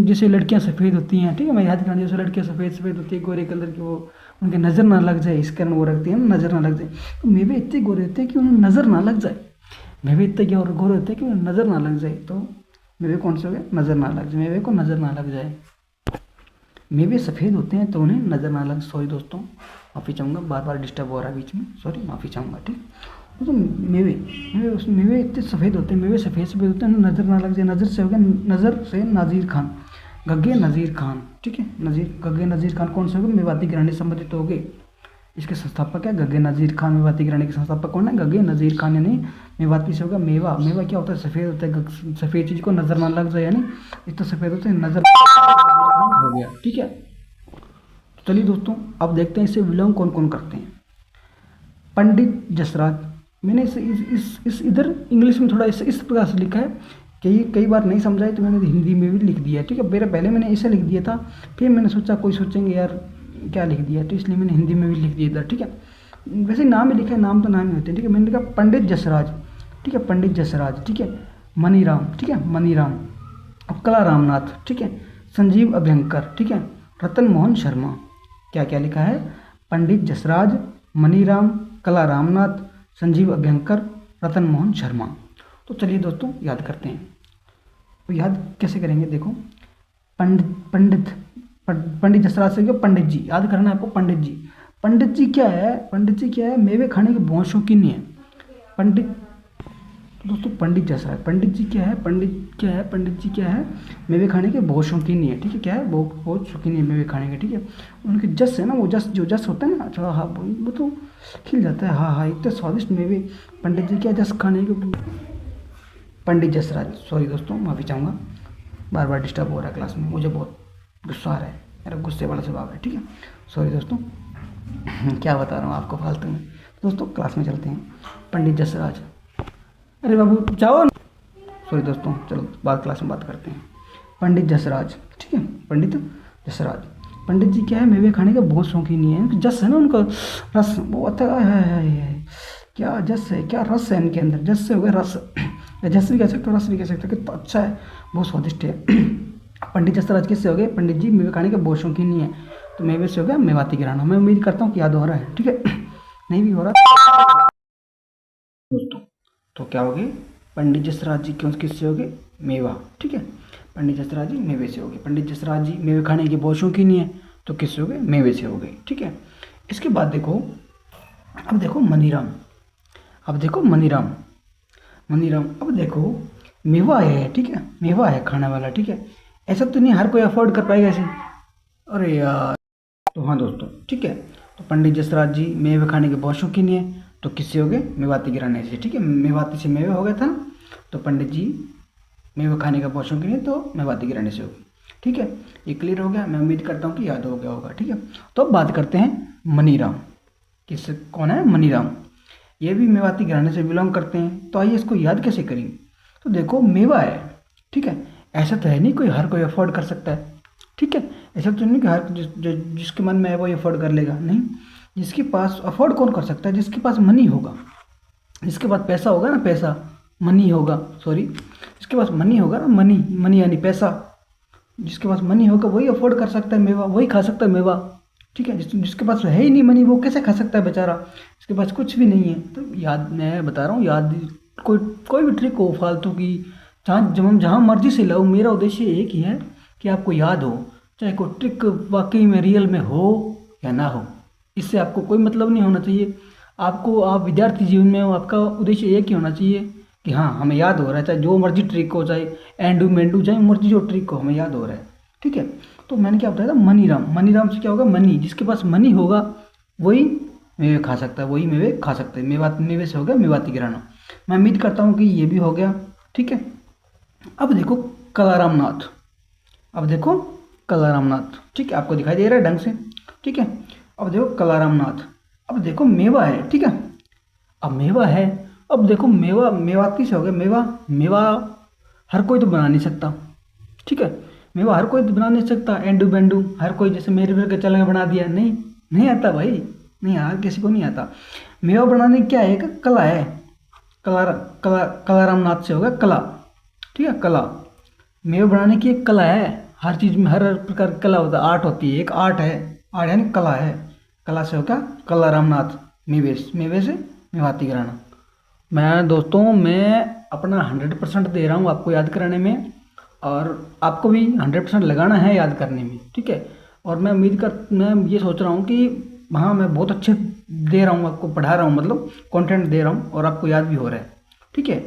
जैसे लड़कियां सफ़ेद होती हैं, ठीक है, मैं याद कराना, जैसे लड़कियां सफ़ेद होती है, गोरे कलर की, वो उनके नज़र ना लग जाए, इस कारण वो रखती है ना, नज़र ना लग जाए। तो मेवे इतने गोरे होते हैं कि उन्हें नज़र ना लग जाए, मेवे इतने गोरे होते हैं कि उन्हें नज़र ना लग जाए। तो मेवे कौन से हो गए? नज़र ना लग जाए, मेवे को नज़र ना लग जाए। मेवे सफ़ेद होते हैं तो उन्हें नज़र ना लग, सॉरी दोस्तों माफ़ी चाहूँगा, बार डिस्टर्ब हो रहा है बीच में, सॉरी माफ़ी चाहूँगा, ठीक। तो मेवे इतने सफ़ेद होते हैं, मेवे सफ़ेद होते हैं, नज़र ना लग जाए। नज़र से हो गया, नज़र से नाज़ीर खान, गग्गे नज़ीर खान, ठीक है, गग्गे नज़ीर खान कौन से हो गए? मेवाती घराने से संबंधित हो गए। इसके संस्थापक है गग्गे नज़ीर खान। मेवाती घराने के संस्थापक कौन है? गग्गे नज़ीर खान। यानी मेवाती से होगा मेवा क्या होता है? सफ़ेद होता है, सफ़ेद चीज़ को नज़र ना लग जाए, यानी इतना सफ़ेद होते हैं, नज़र हो गया, ठीक है। चलिए दोस्तों, अब देखते हैं इससे बिलोंग कौन कौन करते हैं। पंडित जसराज, मैंने इस इधर इंग्लिश में थोड़ा इस प्रकार से लिखा है कई बार नहीं समझाई तो मैंने हिंदी में भी लिख दिया, ठीक है। मेरा पहले मैंने ऐसे लिख दिया था, फिर मैंने सोचा कोई सोचेंगे यार क्या लिख दिया, तो इसलिए मैंने हिंदी में भी लिख दिया था, ठीक है। वैसे नाम ही लिखा है, नाम तो नाम ही होते हैं, ठीक है। मैंने लिखा पंडित जसराज, ठीक है, पंडित जसराज, ठीक है। मनीराम, ठीक है, मनीराम। अब कला रामनाथ, ठीक है, संजीव अभ्यंकर, ठीक है, रतन मोहन शर्मा। क्या क्या लिखा है? पंडित जसराज, मनीराम, कला रामनाथ, संजीव अभ्यंकर, रतन मोहन शर्मा। तो चलिए दोस्तों याद करते हैं। तो याद कैसे करेंगे? देखो, पंडित जसराज से क्या, पंडित जी याद करना है आपको। पंडित जी, पंडित जी क्या है? पंडित जी क्या है? मेवे खाने के बहुत शौकीन है पंडित। तो दोस्तों पंडित जसराज, पंडित जी क्या है? पंडित जी क्या है? मेवे खाने के बहुत शौकीन है, ठीक है। क्या है? बहुत शौकीन है मेवे खाने के, ठीक है। उनके जस है ना, वो जस जो जस होता है ना, अच्छा हाँ वो तो खिल जाता है, हाँ हाँ, इतने स्वादिष्ट मेवे। पंडित जी क्या जस खाने के, पंडित जसराज। सॉरी दोस्तों, माफ़ी चाहूँगा, बार बार डिस्टर्ब हो रहा है क्लास में, मुझे बहुत गुस्सा आ रहा है, मेरा गुस्से वाला स्वभाव है, ठीक है। सॉरी दोस्तों, क्या बता रहा हूँ आपको फालतू में। दोस्तों क्लास में चलते हैं। पंडित जसराज, अरे बाबू जाओ। सॉरी दोस्तों, चलो बाद क्लास में बात करते हैं। पंडित जसराज, ठीक है, पंडित जसराज। पंडित जी क्या है? मेवे खाने के बहुत शौकीन है। जस है ना उनका, रस वो अच्छा है, क्या जस है, क्या रस है इनके अंदर, जस से हो गया रस, जस भी कह सकते हो, रस भी कह सकते हो, कितना अच्छा है, बहुत स्वादिष्ट है। पंडित जसराज किससे हो गए? पंडित जी मेवे खाने के बहुत शौकीन नहीं है, तो मेवे से हो गया मेवाती गिराना। मैं उम्मीद करता हूँ कि याद हो रहा है, ठीक है। नहीं भी हो रहा दोस्तों, तो क्या हो गए? पंडित जसराज जी क्यों किससे हो गए? मेवा, ठीक है। पंडित जसराज जी मेवे से हो गए। पंडित जसराज जी मेवे खाने की बहुत शौकीन नहीं है, तो किससे हो गए? मेवे से हो गए, ठीक है। इसके बाद देखो, अब देखो मनीराम, अब देखो मनीराम, मनीराम। अब देखो मेवा है, ठीक है, मेवा है खाने वाला, ठीक है। ऐसा तो नहीं हर कोई अफोर्ड कर पाएगा ऐसे, अरे यार। तो हाँ दोस्तों, ठीक है। तो पंडित जसराज जी मेवे खाने के बहुत शौकीन है, तो किससे हो गए? मेवाती गिराने से, ठीक है। मेवाती से मेवे हो गया था ना, तो पंडित जी मेवे खाने का बहुत शौकीन है, तो मेवाती गिराने से हो गई, ठीक है। ये क्लियर हो गया, मैं उम्मीद करता हूँ कि याद हो गया होगा, ठीक है। तो अब बात करते हैं मनीराम। किससे, कौन है? मनीराम। ये भी मेवाती घराने से बिलोंग करते हैं, तो आइए इसको याद कैसे करेंगे। तो देखो मेवा है, ठीक है, ऐसा तो है नहीं कोई हर कोई अफोर्ड कर सकता है, ठीक है। ऐसा तो नहीं कि हर जिसके मन में है वो अफोर्ड कर लेगा, नहीं। जिसके पास अफोर्ड कौन कर सकता है? जिसके पास मनी होगा, जिसके पास पैसा होगा ना, पैसा, मनी होगा, सॉरी, जिसके पास मनी होगा ना, मनी, मनी यानी पैसा, जिसके पास मनी होगा वही अफोर्ड कर सकता है मेवा, वही खा सकता है मेवा, ठीक है। जिसके पास है ही नहीं मनी, वो कैसे खा सकता है बेचारा, जिसके पास कुछ भी नहीं है। तो याद, मैं बता रहा हूँ, याद कोई कोई भी ट्रिक हो फालतू की, जहाँ जब हम जहाँ मर्जी से लाओ, मेरा उद्देश्य एक ही है कि आपको याद हो, चाहे कोई ट्रिक वाकई में रियल में हो या ना हो, इससे आपको कोई मतलब नहीं होना चाहिए। आपको, आप विद्यार्थी जीवन में हो, आपका उद्देश्य एक ही होना चाहिए कि हाँ हमें याद हो रहा है, चाहे जो मर्जी ट्रिक हो, चाहे एंडू मेंडू, चाहे मर्जी जो ट्रिक हो, हमें याद हो रहा है, ठीक है। तो मैंने क्या बताया था? मनीराम। मनीराम से क्या होगा? मनी, जिसके पास मनी होगा वही मेवे खा सकता है, वही मेवे खा सकते हैं। मेवे से हो गया मेवाती गिराना। मैं उम्मीद करता हूँ कि ये भी हो गया, ठीक है। अब देखो कलाराम नाथ, अब देखो कलाराम नाथ, ठीक है, आपको दिखाई दे रहा है ढंग से, ठीक है। अब देखो कलाराम नाथ, अब देखो मेवा है, ठीक है, अब मेवा है। अब देखो मेवा, मेवाती से हो गया मेवा। मेवा हर कोई तो बना नहीं सकता, ठीक है, मेवा हर कोई तो बना नहीं सकता, एंडू बेंडू हर कोई जैसे मेरे फिर के चल के बना दिया, नहीं, नहीं आता भाई, नहीं यार, किसी को नहीं आता। मेवा बनाने की क्या है? एक कला है, कलाराम नाथ से होगा कला, ठीक है, कला। मेवा बनाने की एक कला है, हर चीज़ में हर प्रकार की कला होता है, आर्ट होती है, एक आर्ट है, आर्ट यानी कला है। कला से होगा कलाराम नाथ, मेवे, मेवे से मेवाती गिराना। मैं दोस्तों, मैं अपना 100% दे रहा हूँ आपको याद कराने में, और आपको भी 100% लगाना है याद करने में, ठीक है। और मैं मैं ये सोच रहा हूँ कि हाँ मैं बहुत अच्छे दे रहा हूँ आपको, पढ़ा रहा हूँ, मतलब कंटेंट दे रहा हूँ, और आपको याद भी हो रहा है, ठीक है,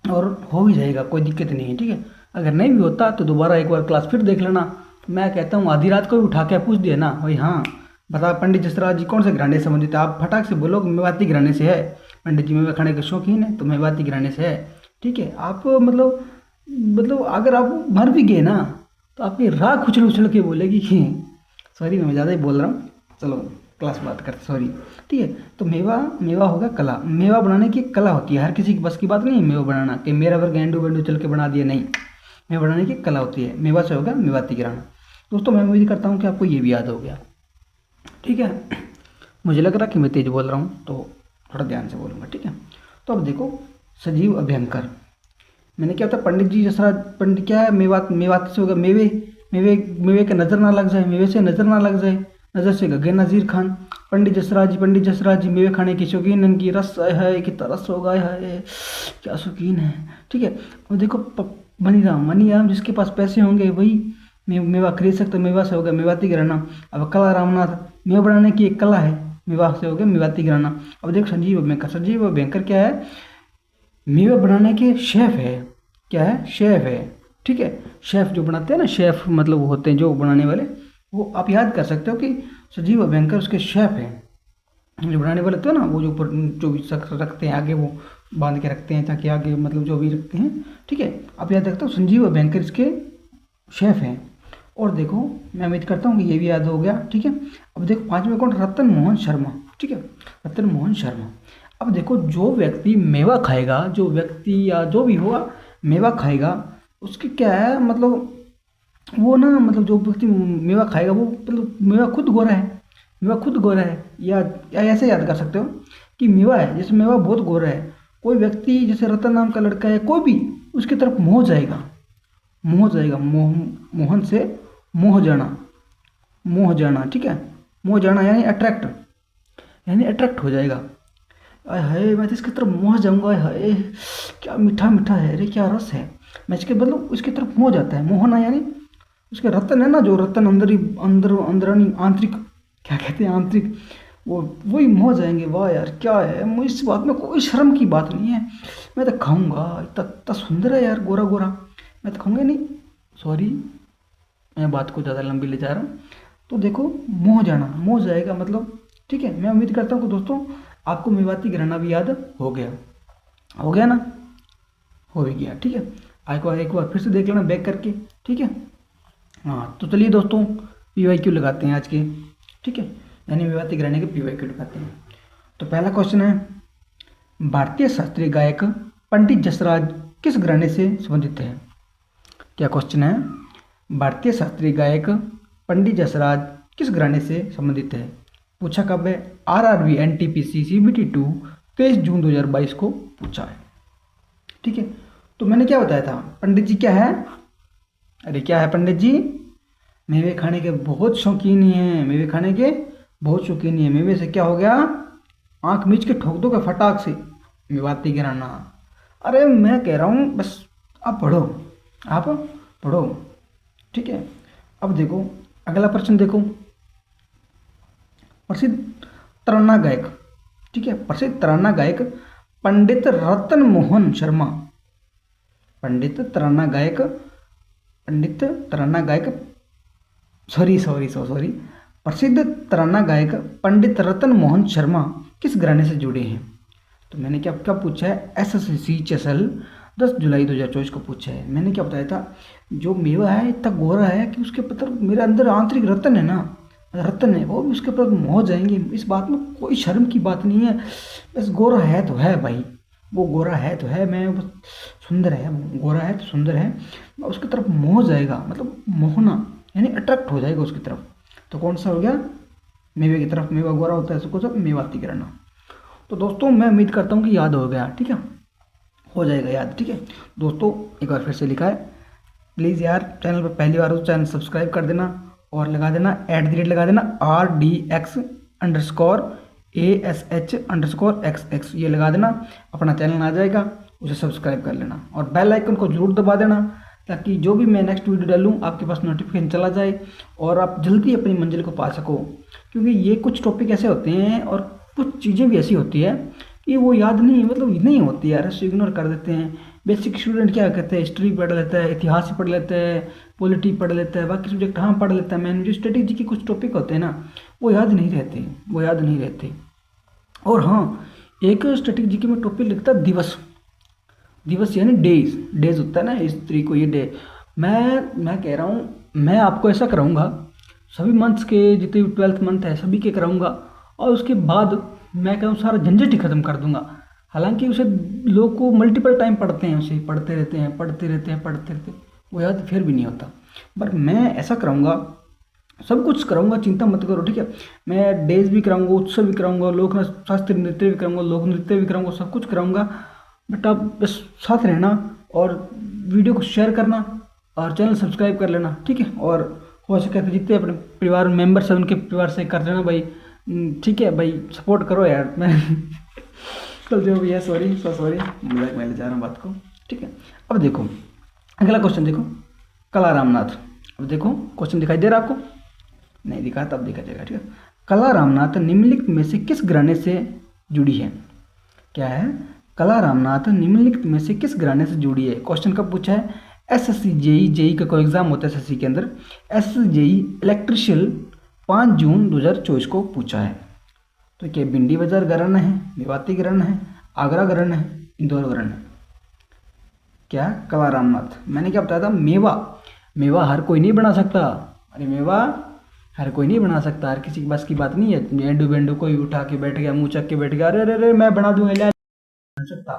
और हो भी जाएगा, कोई दिक्कत नहीं है, ठीक है। अगर नहीं भी होता तो दोबारा एक बार क्लास फिर देख लेना। मैं कहता हूँ आधी रात को भी उठा के पूछ दिया ना भाई, हाँ बता पंडित जसराज जी कौन से घराने से संबंधित है, आप फटाक से बोलो मेवाती घराने से है, पंडित जी मेवा खाने के शौकीन है तो मेवाती घराने से है, ठीक है। आप मतलब अगर आप मर भी गए ना तो आपकी राख उछल उछल के बोलेगी कि सॉरी मैं ज़्यादा ही बोल रहा हूँ, चलो क्लास बात करते, सॉरी। ठीक है, तो मेवा होगा कला। मेवा बनाने की कला होती है, हर किसी की बस की बात नहीं है मेवा बनाना, कि मेरा वर्ग गेंडू वेंडू चल के बना दिया, नहीं। मेवा बनाने की कला होती है, मेवा से होगा मेवाती गिराना। दोस्तों मैं उम्मीद करता हूँ कि आपको ये भी याद हो गया। ठीक है, मुझे लग रहा कि मैं तेज बोल रहा हूँ, तो थोड़ा ध्यान से बोलूँगा। ठीक है, तो अब देखो सजीव अभ्यंकर, मैंने क्या होता, पंडित जी जसराज, पंडित क्या है, मेवात से होगा मेवे, मेवे के नज़र ना लग जाए, मेवे से नज़र ना लग जाए, नज़र से गगे नज़ीर खान। पंडित जसराज जी मेवे खाने के शौकीन, इनकी रस है कितना रस होगा है, क्या शौकीन है। ठीक है, और देखो मनीराम जिसके पास पैसे होंगे वही मेवा खरीद सकते, मेवा से होगा मेवाती गिराना। अब कला रामनाथ, मेवा बनाने की एक कला है, मेवा से होगा मेवाती गिराना। अब देखो संजीव अभ्यंकर क्या है, मेवा बनाने के शेफ है। क्या है, शेफ है। ठीक है, शेफ जो बनाते हैं ना, शेफ मतलब वो होते हैं जो बनाने वाले, वो आप याद कर सकते हो कि संजीव अभ्यंकर उसके शेफ हैं। जो बनाने वाले होते हैं ना, वो जो ऊपर जो भी शख्स रखते हैं आगे, वो बांध के रखते हैं ताकि आगे मतलब जो भी रखते हैं। ठीक है, आप याद रखते हो संजीव अभ्यंकर इसके शेफ हैं। और देखो मैं उम्मीद करता हूँ कि ये भी याद हो गया। ठीक है, अब देखो पांचवें कौन, रतन मोहन शर्मा। ठीक है, रतन मोहन शर्मा। अब देखो जो व्यक्ति मेवा खाएगा, जो व्यक्ति या जो भी होगा मेवा खाएगा, उसकी क्या है मतलब, वो ना मतलब जो व्यक्ति मेवा खाएगा वो मतलब मेवा खुद गोरा है, मेवा खुद गोरा है। या ऐसे याद कर सकते हो कि मेवा है, जैसे मेवा बहुत गोरा है, कोई व्यक्ति जैसे रतन नाम का लड़का है, कोई भी उसकी तरफ मोह जाएगा, मोहन से मोह जाना। ठीक है, मोह जाना यानी अट्रैक्ट हो जाएगा। अरे हाय, मैं तो इसकी तरफ मोह जाऊंगा, हाय क्या मीठा मीठा है, अरे क्या रस है, मैं इसके मतलब उसकी तरफ मोह जाता है। मोहना यानी उसके रतन है ना, जो रतन अंदरानी आंतरिक, क्या कहते हैं, आंतरिक, वो वही मोह जाएंगे। वाह यार क्या है, मुझे इस बात में कोई शर्म की बात नहीं है, मैं तो खाऊंगा, इतना सुंदर है यार, गोरा गोरा, मैं तो खाऊंगा नहीं। सॉरी, मैं बात को ज़्यादा लंबी ले जा रहा हूँ। तो देखो मोह जाएगा मतलब। ठीक है, मैं उम्मीद करता हूँ कि दोस्तों आपको मेवाती गिराना भी याद हो गया ना, हो भी गया। ठीक है, एक बार फिर से देख लेना बैक करके। ठीक है, हाँ तो चलिए दोस्तों PYQ लगाते हैं आज के। ठीक है, यानी मेवाती गिराने के PYQ लगाते हैं। तो पहला क्वेश्चन है, भारतीय शास्त्रीय गायक पंडित जसराज किस घराने से संबंधित है। क्या क्वेश्चन है, भारतीय शास्त्रीय गायक पंडित जसराज किस घराने से संबंधित है। पूछा कब है, RRB NTPC CBT 2 23 जून 2022 को पूछा है। ठीक है, तो मैंने क्या बताया था, पंडित जी क्या है, अरे क्या है, पंडित जी मेवे खाने के बहुत शौकीन है, मेवे से क्या हो गया, आंख मीच के ठोक दो फटाक से, मेवाती गिराना। अरे मैं कह रहा हूँ बस आप पढ़ो। ठीक है, अब देखो अगला प्रश्न देखो, प्रसिद्ध तराना गायक। ठीक है, प्रसिद्ध तराना गायक पंडित रतन मोहन शर्मा, प्रसिद्ध तराना गायक पंडित रतन मोहन शर्मा किस घराने से जुड़े हैं। तो मैंने क्या पूछा है, SSC चैसल 10 जुलाई 2024 को पूछा है। मैंने क्या बताया था, जो मेवा है इतना गोरा है कि उसके पत्थर मेरे अंदर आंतरिक रतन है, वो भी उसके ऊपर मोह जाएंगे। इस बात में कोई शर्म की बात नहीं है, बस गोरा है तो है भाई, वो गोरा है तो है, मैं सुंदर है, गोरा है तो सुंदर है, उसकी तरफ मोह जाएगा, मतलब मोहना यानी अट्रैक्ट हो जाएगा उसकी तरफ। तो कौन सा हो गया, मेवे की तरफ, मेवा गोरा होता है, उसको सब मेवाती गिराना। तो दोस्तों मैं उम्मीद करता हूँ कि याद हो गया। ठीक है, हो जाएगा याद। ठीक है दोस्तों, एक बार फिर से लिखा है, प्लीज़ यार चैनल पर पहली बार हो तो चैनल सब्सक्राइब कर देना और लगा देना @ लगा देना RDX_ASH_XX, ये लगा देना, अपना चैनल आ जाएगा, उसे सब्सक्राइब कर लेना और बेल आइकन को जरूर दबा देना, ताकि जो भी मैं नेक्स्ट वीडियो डालूँ आपके पास नोटिफिकेशन चला जाए और आप जल्दी अपनी मंजिल को पा सको। क्योंकि ये कुछ टॉपिक ऐसे होते हैं और कुछ चीज़ें भी ऐसी होती है कि वो याद नहीं होती यार, इग्नोर कर देते हैं। बेसिक स्टूडेंट क्या करते हैं, हिस्ट्री पढ़ लेता है, इतिहास पढ़ लेता है, पॉलिटी पढ़ लेता है, बाकी सब्जेक्ट हाँ पढ़ लेता है, मैंने जो स्ट्रेटेजी के कुछ टॉपिक होते हैं ना वो याद नहीं रहते। और हाँ, एक स्ट्रेटेजी के में टॉपिक लिखता है दिवस यानी डेज होता है ना, स्त्री को ये डे। मैं कह रहा हूँ, मैं आपको ऐसा कराऊंगा, सभी मंथ्स के जितने भी 12th मंथ है सभी के कराऊंगा, और उसके बाद मैं कहूँ सारा झंझट ही खत्म कर दूंगा। हालांकि उसे लोग को मल्टीपल टाइम पढ़ते हैं, उसे पढ़ते रहते हैं पढ़ते रहते हैं पढ़ते रहते हैं, वो याद फिर भी नहीं होता। पर मैं ऐसा कराऊंगा, सब कुछ कराऊंगा, चिंता मत करो, ठीक है। मैं डेज भी कराऊंगा, उत्सव भी कराऊंगा, लोक शास्त्रीय नृत्य भी कराऊंगा, लोक नृत्य भी कराऊंगा, सब कुछ कराऊंगा। बट आप बस साथ रहना और वीडियो को शेयर करना और चैनल सब्सक्राइब कर लेना, ठीक है। और हो सके तो जितने अपने परिवार मेंबर्स हैं उनके परिवार से कर लेना भाई, ठीक है भाई, सपोर्ट करो यार। मैं कल जो भी है, सॉरी मजाक में ले जा रहा हूँ बात को, ठीक है। अब देखो अगला क्वेश्चन, देखो कला रामनाथ। अब देखो क्वेश्चन दिखाई दे रहा आपको, नहीं दिखा तब दिखा जाएगा, ठीक है। कला रामनाथ निम्नलिखित में से किस घराने से जुड़ी है? क्या है? कला रामनाथ निम्नलिखित में से किस घराने से जुड़ी है? क्वेश्चन कब पूछा है? एसएससी जेई का कोई एग्जाम होता है एसएससी के अंदर, एसएससी जेई इलेक्ट्रिशियल 5 जून 2024 को पूछा है। तो क्या भिंडी बाजार घराना है, मेवाती घराना है, आगरा घराना है, इंदौर घराना है? क्या? कला रामनाथ। मैंने क्या बताया था? मेवा हर कोई नहीं बना सकता। अरे मेवा हर कोई नहीं बना सकता, हर किसी के बस की बात नहीं है। एंडू बेंडू कोई उठा के बैठ गया, मुँह चक के बैठ गया, अरे अरे अरे मैं बना दूंगा, ले बन सकता।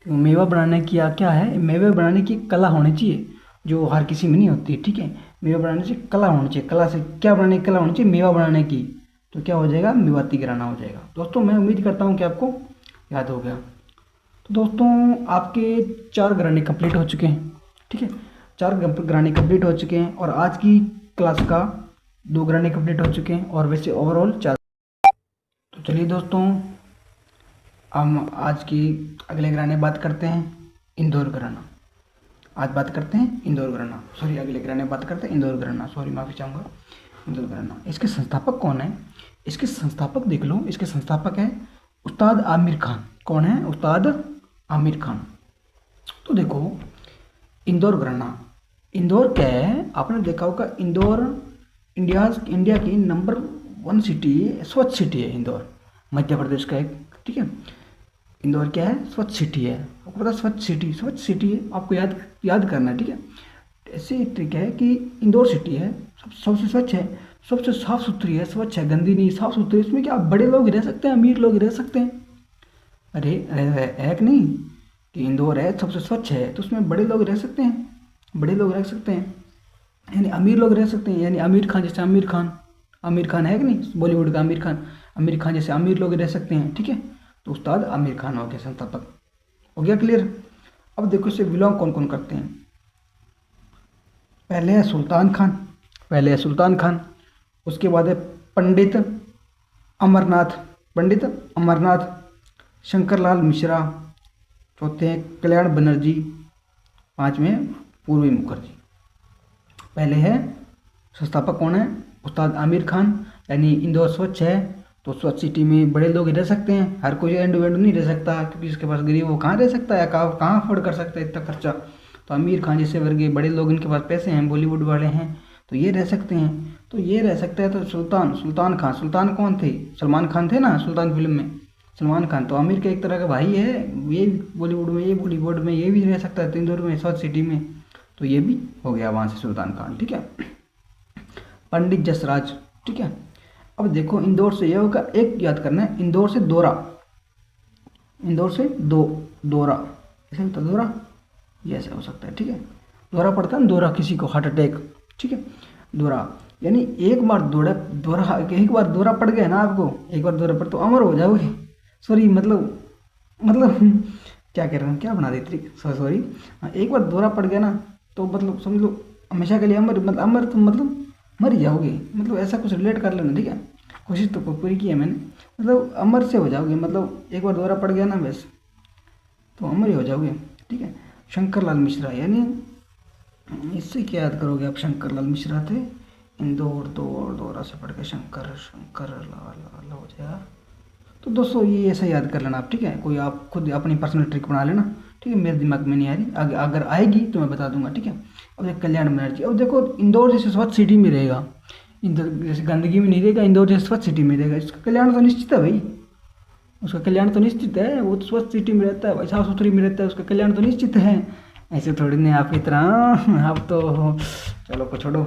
क्यों? मेवा बनाने की क्या है? मेवे बनाने की कला होनी चाहिए, जो हर किसी में नहीं होती, ठीक है। मेवा बनाने से कला होनी चाहिए, कला से क्या बनाने की कला होनी चाहिए? मेवा बनाने की। तो क्या हो जाएगा? मेवाती घराना हो जाएगा। दोस्तों मैं उम्मीद करता हूँ कि आपको याद हो गया। तो दोस्तों आपके 4 घराने कंप्लीट हो चुके हैं, ठीक है। 4 घराने कंप्लीट हो चुके हैं और आज की क्लास का 2 घराने कंप्लीट हो चुके हैं, और वैसे ओवरऑल 4। तो चलिए दोस्तों हम आज की अगले घराने बात करते हैं, इंदौर घराना। आज बात करते हैं इंदौर घराना, सॉरी अगले घराने बात करते हैं इंदौर घराना, सॉरी माफ़ी चाहूँगा। इंदौर घराना, इसके संस्थापक कौन है? इसके संस्थापक देख लो, इसके संस्थापक है उस्ताद आमिर खान। कौन है? उस्ताद आमिर खान। तो देखो इंदौर घराना, इंदौर क्या है? आपने देखा होगा इंदौर इंडिया की नंबर 1 सिटी है, स्वच्छ सिटी है इंदौर, मध्य प्रदेश का एक, ठीक है। इंदौर क्या है? स्वच्छ सिटी है। आपको पता स्वच्छ सिटी है, आपको याद करना है, ठीक है। ऐसे तरीका है कि इंदौर सिटी है, सबसे स्वच्छ है, सबसे साफ सुथरी है, स्वच्छ है, गंदी नहीं, साफ सुथरी। इसमें क्या बड़े लोग रह सकते हैं, अमीर लोग रह सकते हैं? अरे है कि नहीं कि इंदौर है सबसे स्वच्छ है, तो उसमें बड़े लोग रह सकते हैं, बड़े लोग रह सकते हैं, यानी अमीर लोग रह सकते हैं। यानी आमिर खान जैसे आमिर खान है कि नहीं, बॉलीवुड का आमिर खान जैसे अमीर लोग रह सकते हैं, ठीक है। तो उस्ताद आमिर खान हो गया संस्थापक, हो गया क्लियर। अब देखो इससे बिलोंग कौन कौन करते हैं। पहले है सुल्तान खान, उसके बाद है पंडित अमरनाथ, शंकरलाल मिश्रा, चौथे हैं कल्याण बनर्जी, 5वें पूर्वी मुखर्जी। पहले है संस्थापक कौन है? उस्ताद आमिर खान। यानी इंदौर स्वच्छ है तो स्वच्छ सिटी में बड़े लोग रह सकते हैं, हर कोई एंड नहीं रह सकता, क्योंकि जिसके पास गरीब वो कहाँ रह सकता है, कहाँ अफोर्ड कर सकता है इतना खर्चा। तो आमिर खान जैसे वर्गीय बड़े लोग, इनके पास पैसे हैं, बॉलीवुड वाले हैं, तो ये रह सकते हैं। तो ये रह सकता है। तो सुल्तान खान, सुल्तान कौन थे? सलमान खान थे ना सुल्तान फिल्म में, सलमान खान तो आमिर का एक तरह का भाई है, ये बॉलीवुड में ये भी रह सकता है, तो इंदौर में स्वच्छ सिटी में, तो ये भी हो गया वहाँ से सुल्तान खान, ठीक है। पंडित जसराज, ठीक है। अब देखो इंदौर से ये होगा, एक याद करना है, इंदौर से दौरा, ऐसे होता दौरा, ये ऐसे हो सकता है, ठीक है। दौरा पड़ता है ना, दौरा किसी को हार्ट अटैक, ठीक है। दौरा यानी एक बार दौरा पड़ गया ना आपको, एक बार दौरा पड़ तो अमर हो जाओगे। सॉरी मतलब क्या कह रहा हूँ, क्या बना दी ट्रिक, सॉरी। एक बार दौरा पड़ गया ना तो मतलब समझ लो हमेशा के लिए अमर तो मतलब मर ही जाओगे, मतलब ऐसा कुछ रिलेट कर लेना, ठीक है। कोशिश तो पूरी की है मैंने, मतलब अमर से हो जाओगे, मतलब एक बार दौरा पड़ गया ना बस तो अमर ही हो जाओगे, ठीक है। शंकरलाल मिश्रा, यानी इससे क्या याद करोगे आप? शंकरलाल मिश्रा थे, इंदौर दौरा से पढ़ के शंकर लाल हो जाएगा। तो दोस्तों ये ऐसा याद कर लेना आप, ठीक है। कोई आप खुद अपनी पर्सनल ट्रिक बना लेना, ठीक है। मेरे दिमाग में नहीं आ रही, अगर आएगी तो मैं बता दूंगा, ठीक है। अब देखो कल्याण बनर्जी, अब देखो इंदौर जैसे स्वच्छ सिटी में रहेगा, इंदौर जैसे गंदगी में नहीं रहेगा, इंदौर जैसे स्वच्छ सिटी में रहेगा, इसका कल्याण तो निश्चित है भाई, उसका कल्याण तो निश्चित है। वो तो स्वच्छ सिटी में रहता है भाई, साफ सुथरी में रहता है, उसका कल्याण तो निश्चित है। ऐसे थोड़ी नहीं आपकी तरह, आप तो चलो को छोड़ो,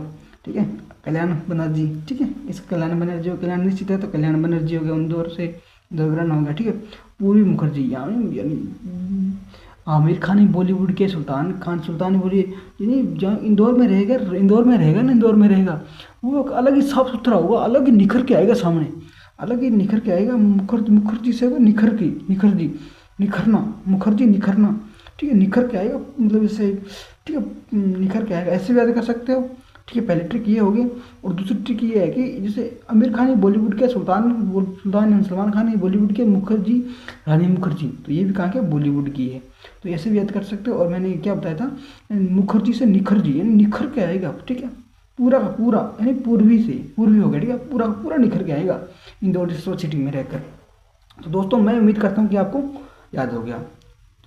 ठीक है। कल्याण बनर्जी, ठीक है, इस कल्याण बनर्जी हो, कल्याण निश्चित है तो कल्याण बनर्जी हो गया, इंदौर से इंदौर ग्रहण हो गया, ठीक है। पूर्वी मुखर्जी यानी आमिर खान ही बॉलीवुड के सुल्तान बोलिए, यानी जहाँ इंदौर में रहेगा ना, इंदौर में रहेगा, वो अलग ही साफ सुथरा होगा, अलग ही निखर के आएगा सामने, अलग ही निखर के आएगा। मुखर्जी से वो निखरना, ठीक है, निखर के आएगा, मतलब इससे, ठीक है, निखर के आएगा, ऐसे भी याद कर सकते हो, ठीक है। पहली ट्रिक ये होगी। और दूसरी ट्रिक ये है कि जैसे आमिर खान ही बॉलीवुड के सलमान खान ही बॉलीवुड के मुखर्जी, रानी मुखर्जी, तो ये भी कहाँ के बॉलीवुड की है, तो ऐसे भी याद कर सकते हो। और मैंने क्या बताया था, मुखर्जी से निखरजी, यानी निखर के आएगा, ठीक है, पूरा का पूरा, यानी पूर्वी हो गया, ठीक है, पूरा का पूरा निखर के आएगा इंदौर जैसी सिटी में रहकर। तो दोस्तों मैं उम्मीद करता हूँ कि आपको याद हो गया।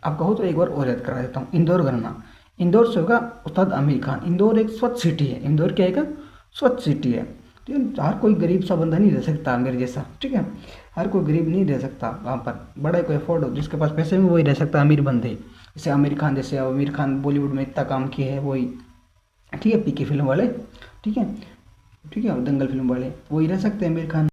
आपका हो तो एक बार और याद करा देता हूँ। इंदौर गणना, इंदौर से होगा उस्ताद आमिर खान। इंदौर एक स्वच्छ सिटी है, इंदौर क्या है, स्वच्छ सिटी है, ठीक है। हर कोई गरीब सा बंदा नहीं रह सकता मेरे जैसा, ठीक है, हर कोई गरीब नहीं रह सकता वहाँ पर, बड़ा कोई अफोर्ड हो, जिसके पास पैसे में वही रह सकता, अमीर बंदे, जैसे आमिर खान बॉलीवुड में इतना काम किए है वही, ठीक है, पीके फिल्म वाले, ठीक है, दंगल फिल्म वाले, वही रह सकते हैं आमिर खान।